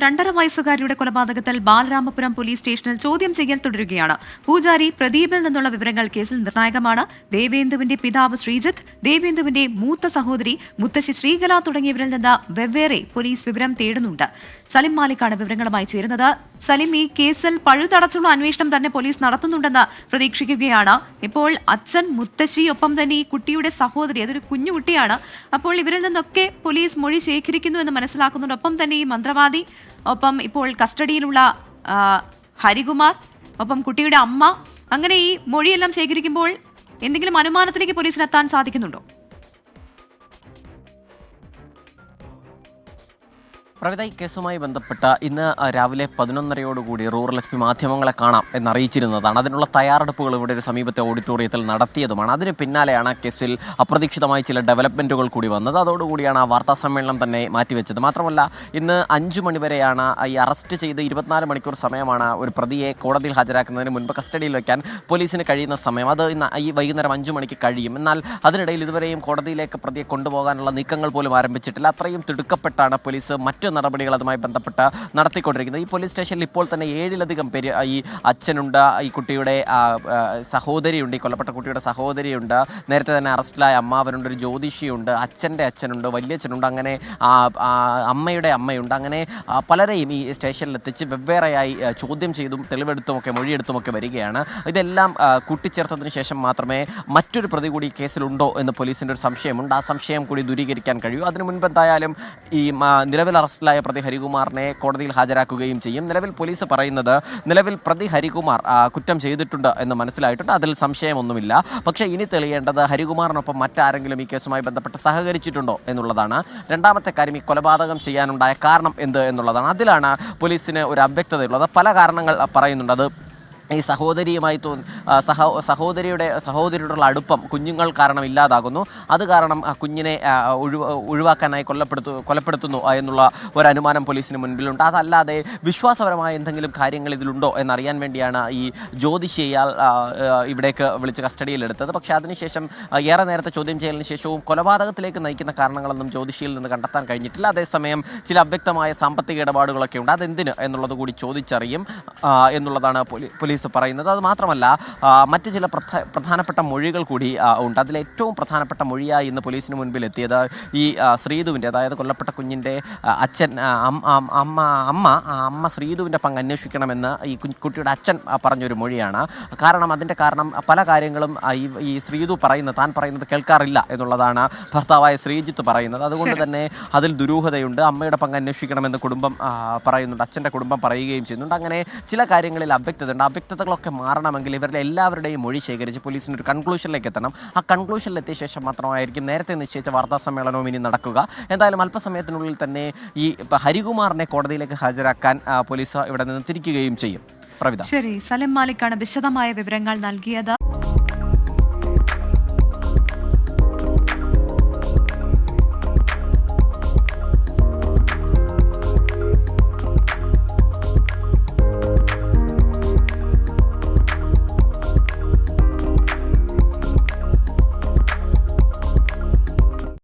2.5 വയസ്സുകാരിയുടെ കൊലപാതകത്തിൽ ബാലരാമപുരം പോലീസ് സ്റ്റേഷനിൽ ചോദ്യം ചെയ്യൽ തുടരുകയാണ്. പൂജാരി പ്രദീപിൽ നിന്നുള്ള വിവരങ്ങൾ കേസിൽ നിർണായകമാണ്. ദേവേന്ദുവിന്റെ പിതാവ് ശ്രീജിത്ത്, ദേവേന്ദുവിന്റെ മൂത്ത സഹോദരി മുത്തശ്ശി ശ്രീകല തുടങ്ങിയവരിൽ നിന്ന് വെവ്വേറെ പോലീസ് വിവരം തേടുന്നുണ്ട്. സലിം മാലിക്കാണ് വിവരങ്ങളുമായി ചേരുന്നത്. സലിം, ഈ കേസിൽ പഴുതടച്ചുള്ള അന്വേഷണം തന്നെ പോലീസ് നടത്തുന്നുണ്ടെന്ന് പ്രതീക്ഷിക്കുകയാണ്. ഇപ്പോൾ അച്ഛൻ, മുത്തശ്ശി, ഒപ്പം തന്നെ ഈ കുട്ടിയുടെ സഹോദരി, അതൊരു കുഞ്ഞുകുട്ടിയാണ്. അപ്പോൾ ഇവരിൽ നിന്നൊക്കെ പോലീസ് മൊഴി ശേഖരിക്കുന്നു എന്ന് മനസ്സിലാക്കുന്നുണ്ട്. ഒപ്പം തന്നെ ഈ മന്ത്രവാദി, ഒപ്പം ഇപ്പോൾ കസ്റ്റഡിയിലുള്ള ഹരികുമാർ, ഒപ്പം കുട്ടിയുടെ അമ്മ, അങ്ങനെ ഈ മൊഴിയെല്ലാം ശേഖരിക്കുമ്പോൾ എന്തെങ്കിലും അനുമാനത്തിലേക്ക് പോലീസിന് എത്താൻ സാധിക്കുന്നുണ്ടോ? പ്രവിത, ഈ കേസുമായി ബന്ധപ്പെട്ട ഇന്ന് രാവിലെ 11:30 റൂറൽ എസ് പി മാധ്യമങ്ങളെ കാണാം എന്നറിയിച്ചിരുന്നതാണ്. അതിനുള്ള തയ്യാറെടുപ്പുകൾ ഇവിടെ ഒരു സമീപത്തെ ഓഡിറ്റോറിയത്തിൽ നടത്തിയതുമാണ്. അതിന് പിന്നാലെയാണ് കേസിൽ അപ്രതീക്ഷിതമായി ചില ഡെവലപ്മെൻറ്റുകൾ കൂടി വന്നത്. അതോടുകൂടിയാണ് ആ വാർത്താ സമ്മേളനം തന്നെ മാറ്റിവെച്ചത്. മാത്രമല്ല, ഇന്ന് 5 മണിവരെയാണ് ഈ അറസ്റ്റ് ചെയ്ത് 24 മണിക്കൂർ സമയമാണ് ഒരു പ്രതിയെ കോടതിയിൽ ഹാജരാക്കുന്നതിന് മുൻപ് കസ്റ്റഡിയിൽ വയ്ക്കാൻ പോലീസിന് കഴിയുന്ന സമയം. അത് ഇന്ന് ഈ വൈകുന്നേരം 5 മണിക്ക് കഴിയും. എന്നാൽ അതിനിടയിൽ ഇതുവരെയും കോടതിയിലേക്ക് പ്രതിയെ കൊണ്ടുപോകാനുള്ള നീക്കങ്ങൾ പോലും ആരംഭിച്ചിട്ടില്ല. അത്രയും തിടുക്കപ്പെട്ടാണ് പോലീസ് മറ്റ് നടപടികൾ അതുമായി ബന്ധപ്പെട്ട് നടത്തിക്കൊണ്ടിരിക്കുന്നത്. ഈ പോലീസ് സ്റ്റേഷനിൽ ഇപ്പോൾ തന്നെ 7ലധികം പേര്, ഈ അച്ഛനുണ്ട്, ഈ കുട്ടിയുടെ സഹോദരിയുണ്ട്, ഈ കൊല്ലപ്പെട്ട കുട്ടിയുടെ സഹോദരിയുണ്ട്, നേരത്തെ തന്നെ അറസ്റ്റിലായ അമ്മാവനുണ്ട്, ഒരു ജ്യോതിഷിയുണ്ട്, അച്ഛൻ്റെ അച്ഛനുണ്ട്, വലിയച്ഛനുണ്ട്, അങ്ങനെ അമ്മയുടെ അമ്മയുണ്ട്. അങ്ങനെ പലരെയും ഈ സ്റ്റേഷനിൽ എത്തിച്ച് വെവ്വേറെയായി ചോദ്യം ചെയ്തും തെളിവെടുത്തുമൊക്കെ മൊഴിയെടുത്തുമൊക്കെ വരികയാണ്. ഇതെല്ലാം കൂട്ടിച്ചേർത്തതിന് ശേഷം മാത്രമേ മറ്റൊരു പ്രതി കൂടി കേസിലുണ്ടോ എന്ന് പോലീസിൻ്റെ ഒരു സംശയമുണ്ട്. ആ സംശയം കൂടി ദൂരീകരിക്കാൻ കഴിയൂ. അതിനു മുൻപ് എന്തായാലും ഈ നിലവിൽ അറസ്റ്റിലായ പ്രതി ഹരികുമാറിനെ കോടതിയിൽ ഹാജരാക്കുകയും ചെയ്യും. നിലവിൽ പോലീസ് പറയുന്നത്, നിലവിൽ പ്രതി ഹരികുമാർ കുറ്റം ചെയ്തിട്ടുണ്ട് എന്ന് മനസ്സിലായിട്ടുണ്ട്. അതിൽ സംശയമൊന്നുമില്ല. പക്ഷേ ഇനി തെളിയേണ്ടത് ഹരികുമാറിനൊപ്പം മറ്റാരെങ്കിലും ഈ കേസുമായി ബന്ധപ്പെട്ട് സഹകരിച്ചിട്ടുണ്ടോ എന്നുള്ളതാണ്. രണ്ടാമത്തെ കാര്യം, ഈ കൊലപാതകം ചെയ്യാനുണ്ടായ കാരണം എന്ത് എന്നുള്ളതാണ്. അതിലാണ് പോലീസിന് ഒരു അവ്യക്തതയുള്ളത്. പല കാരണങ്ങൾ പറയുന്നുണ്ട്. അത് ഈ സഹോദരിയുമായി സഹോദരിയോടുള്ള അടുപ്പം കുഞ്ഞുങ്ങൾ കാരണം ഇല്ലാതാകുന്നു. അത് കാരണം ആ കുഞ്ഞിനെ ഒഴിവാക്കാനായി കൊലപ്പെടുത്തുന്നു എന്നുള്ള ഒരു അനുമാനം പോലീസിന് മുൻപിലുണ്ട്. അതല്ലാതെ വിശ്വാസപരമായ എന്തെങ്കിലും കാര്യങ്ങൾ ഇതിലുണ്ടോ എന്നറിയാൻ വേണ്ടിയാണ് ഈ ജ്യോതിഷിയെ ഇവിടേക്ക് വിളിച്ച് കസ്റ്റഡിയിലെടുത്തത്. പക്ഷേ അതിനുശേഷം ഏറെ നേരത്തെ ചോദ്യം ചെയ്യലിന് ശേഷവും കൊലപാതകത്തിലേക്ക് നയിക്കുന്ന കാരണങ്ങളൊന്നും ജ്യോതിഷിയിൽ നിന്ന് കണ്ടെത്താൻ കഴിഞ്ഞിട്ടില്ല. അതേസമയം ചില അവ്യക്തമായ സാമ്പത്തിക ഇടപാടുകളൊക്കെ ഉണ്ട്. അതെന്തിന് എന്നുള്ളത് കൂടി ചോദിച്ചറിയും എന്നുള്ളതാണ് പോലീസ് പറയുന്നത്. അത് മാത്രമല്ല, മറ്റ് ചില പ്രധാനപ്പെട്ട മൊഴികൾ കൂടി ഉണ്ട്. അതിലേറ്റവും പ്രധാനപ്പെട്ട മൊഴിയായി ഇന്ന് പോലീസിന് മുൻപിൽ എത്തിയത് ഈ ശ്രീധുവിൻ്റെ, അതായത് കൊല്ലപ്പെട്ട കുഞ്ഞിൻ്റെ അച്ഛൻ, അമ്മ ശ്രീധുവിൻ്റെ പങ്ക് അന്വേഷിക്കണമെന്ന് ഈ കുട്ടിയുടെ അച്ഛൻ പറഞ്ഞൊരു മൊഴിയാണ്. അതിൻ്റെ കാരണം പല കാര്യങ്ങളും ഈ ശ്രീധു താൻ പറയുന്നത് കേൾക്കാറില്ല എന്നുള്ളതാണ് ഭർത്താവായ ശ്രീജിത്ത് പറയുന്നത്. അതുകൊണ്ട് തന്നെ അതിൽ ദുരൂഹതയുണ്ട്. അമ്മയുടെ പങ്ക് അന്വേഷിക്കണമെന്ന് കുടുംബം പറയുന്നുണ്ട്, അച്ഛൻ്റെ കുടുംബം പറയുകയും ചെയ്യുന്നുണ്ട്. അങ്ങനെ ചില കാര്യങ്ങളിൽ അവ്യക്തതയുണ്ട്. അവ്യക്തതകളൊക്കെ മാറണമെങ്കിൽ ഇവരുടെ എല്ലാവരുടെയും മൊഴി ശേഖരിച്ച് പോലീസിന് ഒരു കൺക്ലൂഷനിലേക്ക് എത്തണം. ആ കൺക്ലൂഷനിലെത്തിയ ശേഷം മാത്രമായിരിക്കും നേരത്തെ നിശ്ചയിച്ച വാർത്താ സമ്മേളനവും ഇനി നടക്കുക. എന്തായാലും അല്പസമയത്തിനുള്ളിൽ തന്നെ ഈ ഹരികുമാറിനെ കോടതിയിലേക്ക് ഹാജരാക്കാൻ പോലീസ് ഇവിടെ നിന്ന് തിരിക്കുകയും ചെയ്യും. പ്രവിത. ശരി, സലിം മാലിക്കാണ് വിശദമായ വിവരങ്ങൾ നൽകിയത്.